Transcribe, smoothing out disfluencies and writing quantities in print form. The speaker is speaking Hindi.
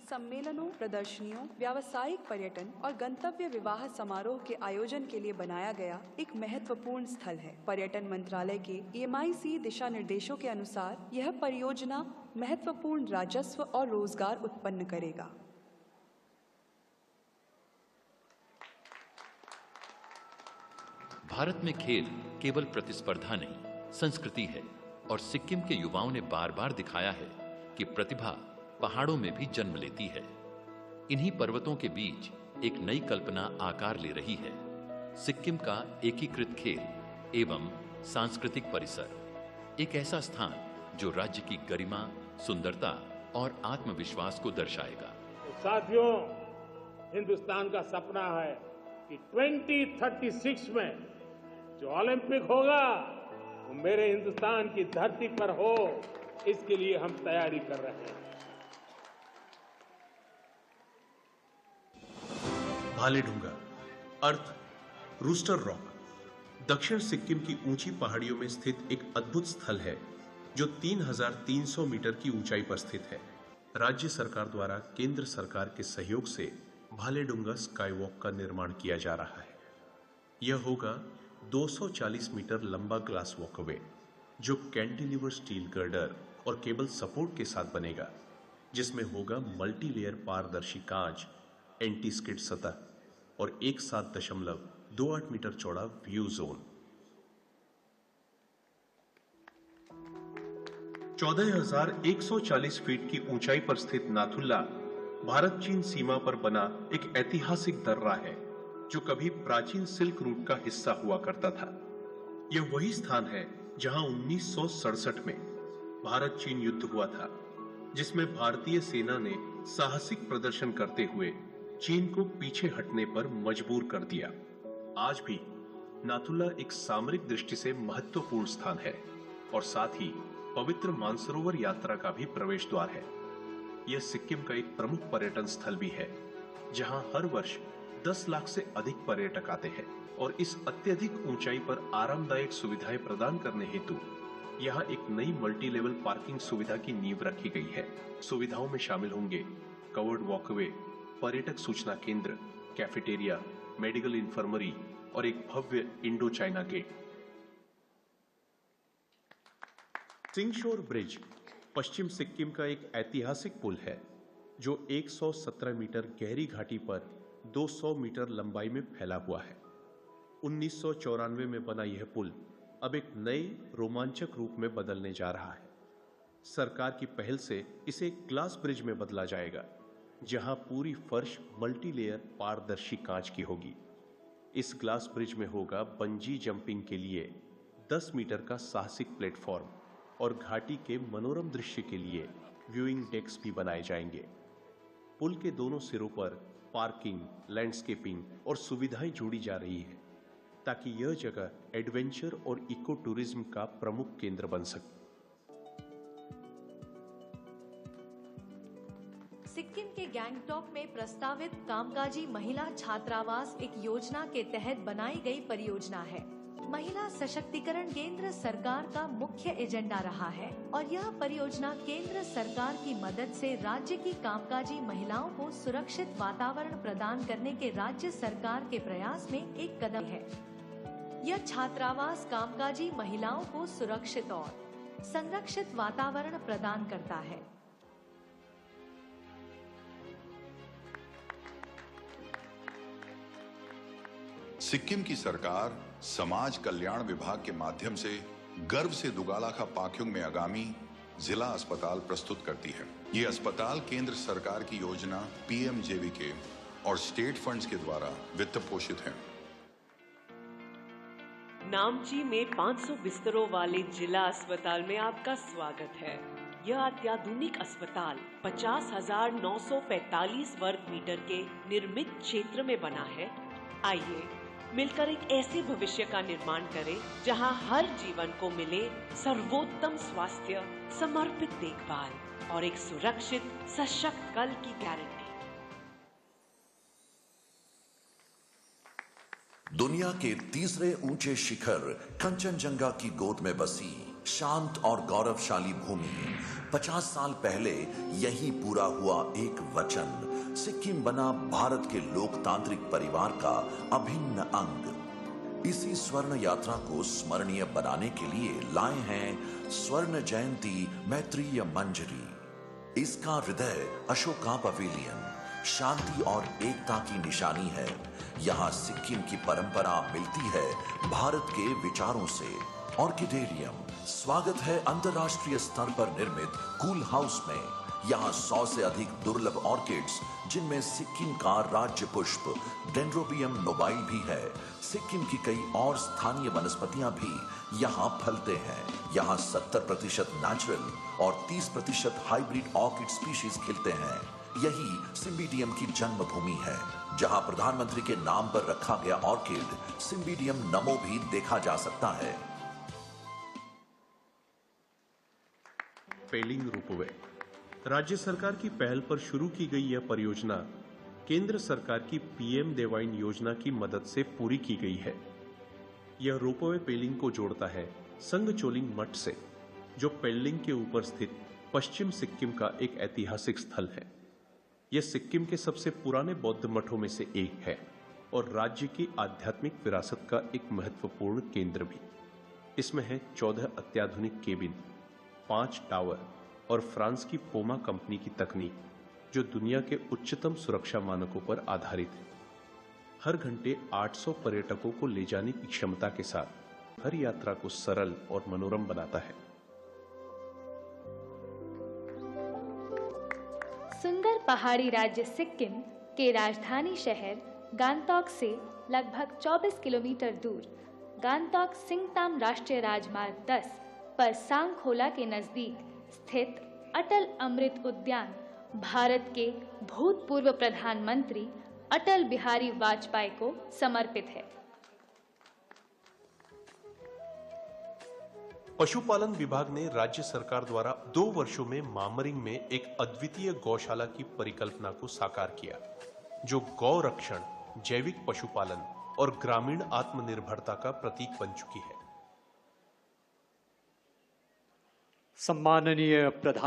सम्मेलनों, प्रदर्शनियों, व्यावसायिक पर्यटन और गंतव्य विवाह समारोह के आयोजन के लिए बनाया गया एक महत्वपूर्ण स्थल है। पर्यटन मंत्रालय के EMIC दिशा निर्देशों के अनुसार यह परियोजना महत्वपूर्ण राजस्व और रोजगार उत्पन्न करेगा। भारत में खेल केवल प्रतिस्पर्धा नहीं, संस्कृति है और सिक्किम के युवाओं ने बार बार दिखाया है कि प्रतिभा पहाड़ों में भी जन्म लेती है। इन्हीं पर्वतों के बीच एक नई कल्पना आकार ले रही है, सिक्किम का एकीकृत खेल एवं सांस्कृतिक परिसर, एक ऐसा स्थान जो राज्य की गरिमा, सुंदरता और आत्मविश्वास को दर्शाएगा। तो साथियों, हिंदुस्तान का सपना है कि 2036 में जो ओलंपिक होगा वो मेरे हिंदुस्तान की धरती पर हो, इसके लिए हम तैयारी कर रहे हैं। भालेडुंगा अर्थ रूस्टर रॉक दक्षिण सिक्किम की ऊंची पहाड़ियों में स्थित एक अद्भुत स्थल है जो 3300 मीटर की ऊंचाई पर स्थित है। राज्य सरकार द्वारा केंद्र सरकार के सहयोग से भालेडुंगा स्काई वॉक का निर्माण किया जा रहा है। यह होगा 240 मीटर लंबा ग्लास वॉकवे जो कैंटिलीवर स्टील गर्डर और केबल सपोर्ट के साथ बनेगा, जिसमें होगा मल्टी लेयर पारदर्शी कांच, एंटी स्किड सतह और 17.28 मीटर चौड़ा व्यू जोन। 14,140 फीट की ऊंचाई पर स्थित नाथुला भारत चीन सीमा पर बना एक ऐतिहासिक दर्रा है जो कभी प्राचीन सिल्क रूट का हिस्सा हुआ करता था। यह वही स्थान है जहां 1967 में भारत चीन युद्ध हुआ था, जिसमें भारतीय सेना ने साहसिक प्रदर्शन करते हुए चीन को पीछे हटने पर मजबूर कर दिया। आज भी नाथुला एक सामरिक दृष्टि से महत्वपूर्ण स्थान है और साथ ही पवित्र मानसरोवर यात्रा का भी प्रवेश द्वार है। यह सिक्किम का एक प्रमुख पर्यटन स्थल भी है जहां हर वर्ष 10 लाख से अधिक पर्यटक आते हैं और इस अत्यधिक ऊंचाई पर आरामदायक सुविधाएं प्रदान करने हेतु यहाँ एक नई मल्टी लेवल पार्किंग सुविधा की नींव रखी गई है। सुविधाओं में शामिल होंगे कवर्ड वॉकवे, पर्यटक सूचना केंद्र, कैफेटेरिया, मेडिकल इंफर्मरी और एक भव्य इंडो चाइना गेट। सिंगशोर ब्रिज पश्चिम सिक्किम का एक ऐतिहासिक पुल है जो 117 मीटर गहरी घाटी पर 200 मीटर लंबाई में फैला हुआ है। 1994 में बना यह पुल अब एक नए रोमांचक रूप में बदलने जा रहा है। सरकार की पहल से इसे ग्लास ब्रिज में बदला जाएगा, जहां पूरी फर्श मल्टी लेयर पारदर्शी कांच की होगी। इस ग्लास ब्रिज में होगा बंजी जंपिंग के लिए 10 मीटर का साहसिक प्लेटफॉर्म और घाटी के मनोरम दृश्य के लिए व्यूइंग डेक्स भी बनाए जाएंगे। पुल के दोनों सिरों पर पार्किंग, लैंडस्केपिंग और सुविधाएं जोड़ी जा रही है ताकि यह जगह एडवेंचर और इको टूरिज्म का प्रमुख केंद्र बन सके। सिक्किम के गैंगटॉक में प्रस्तावित कामकाजी महिला छात्रावास एक योजना के तहत बनाई गई परियोजना है। महिला सशक्तिकरण केंद्र सरकार का मुख्य एजेंडा रहा है और यह परियोजना केंद्र सरकार की मदद से राज्य की कामकाजी महिलाओं को सुरक्षित वातावरण प्रदान करने के राज्य सरकार के प्रयास में एक कदम है। यह छात्रावास कामकाजी महिलाओं को सुरक्षित और संरक्षित वातावरण प्रदान करता है। सिक्किम की सरकार समाज कल्याण विभाग के माध्यम से गर्व से दुगालाखा पाक्योंग में आगामी जिला अस्पताल प्रस्तुत करती है। ये अस्पताल केंद्र सरकार की योजना PMJVK और स्टेट फंड्स के द्वारा वित्त पोषित है। नामची में 500 बिस्तरों वाले जिला अस्पताल में आपका स्वागत है। यह अत्याधुनिक अस्पताल 50,945 वर्ग मीटर के निर्मित क्षेत्र में बना है। आइए मिलकर एक ऐसे भविष्य का निर्माण करें जहां हर जीवन को मिले सर्वोत्तम स्वास्थ्य, समर्पित देखभाल और एक सुरक्षित सशक्त कल की गारंटी। दुनिया के तीसरे ऊंचे शिखर कंचनजंगा की गोद में बसी शांत और गौरवशाली भूमि। 50 साल पहले यही पूरा हुआ एक वचन। सिक्किम बना भारत के लोकतांत्रिक परिवार का अभिन्न अंग। इसी स्वर्ण यात्रा को स्मरणीय बनाने के लिए लाए हैं स्वर्ण जयंती मैत्रीय मंजरी। इसका हृदय अशोका पवेलियन शांति और एकता की निशानी है। यहाँ सिक्किम की परंपरा मिलती है भारत के विचारों से। ऑर्किडेरियम स्वागत है अंतर्राष्ट्रीय स्तर पर निर्मित कूल हाउस में। यहाँ 100 से अधिक दुर्लभ ऑर्किड्स, जिनमें सिक्किम का राज्य पुष्प डेंड्रोबियम नोबाइल भी है। सिक्किम की कई और स्थानीय वनस्पतियां भी यहाँ फलते हैं। यहाँ 70% नेचुरल और 30% हाइब्रिड ऑर्किड स्पीशीज खिलते हैं। यही सिम्बिडियम की जन्मभूमि है, जहाँ प्रधानमंत्री के नाम पर रखा गया ऑर्किड सिम्बिडियम नमो भी देखा जा सकता है। पेलिंग रोपवे राज्य सरकार की पहल पर शुरू की गई यह परियोजना केंद्र सरकार की पीएम देवाइन योजना की मदद से पूरी की गई है। यह रोपवे पेलिंग को जोड़ता है संगचोलिंग मठ से, जो पेलिंग के ऊपर स्थित पश्चिम सिक्किम का एक ऐतिहासिक स्थल है। यह सिक्किम के सबसे पुराने बौद्ध मठों में से एक है और राज्य की आध्यात्मिक विरासत का एक महत्वपूर्ण केंद्र भी। इसमें है 14 अत्याधुनिक केबिन, 5 टावर और फ्रांस की पोमा कंपनी की तकनीक, जो दुनिया के उच्चतम सुरक्षा मानकों पर आधारित है। हर घंटे 800 पर्यटकों को ले जाने की क्षमता के साथ हर यात्रा को सरल और मनोरम बनाता है। सुंदर पहाड़ी राज्य सिक्किम के राजधानी शहर गांगटॉक से लगभग 24 किलोमीटर दूर गांगटॉक सिंगताम राष्ट्रीय राजमार्ग 10 पर सांगखोला के नजदीक स्थित अटल अमृत उद्यान भारत के भूतपूर्व प्रधानमंत्री अटल बिहारी वाजपेयी को समर्पित है। पशुपालन विभाग ने राज्य सरकार द्वारा 2 वर्षों में मामरिंग में एक अद्वितीय गौशाला की परिकल्पना को साकार किया, जो गौ रक्षण, जैविक पशुपालन और ग्रामीण आत्मनिर्भरता का प्रतीक बन चुकी है। सम्माननीय प्रधान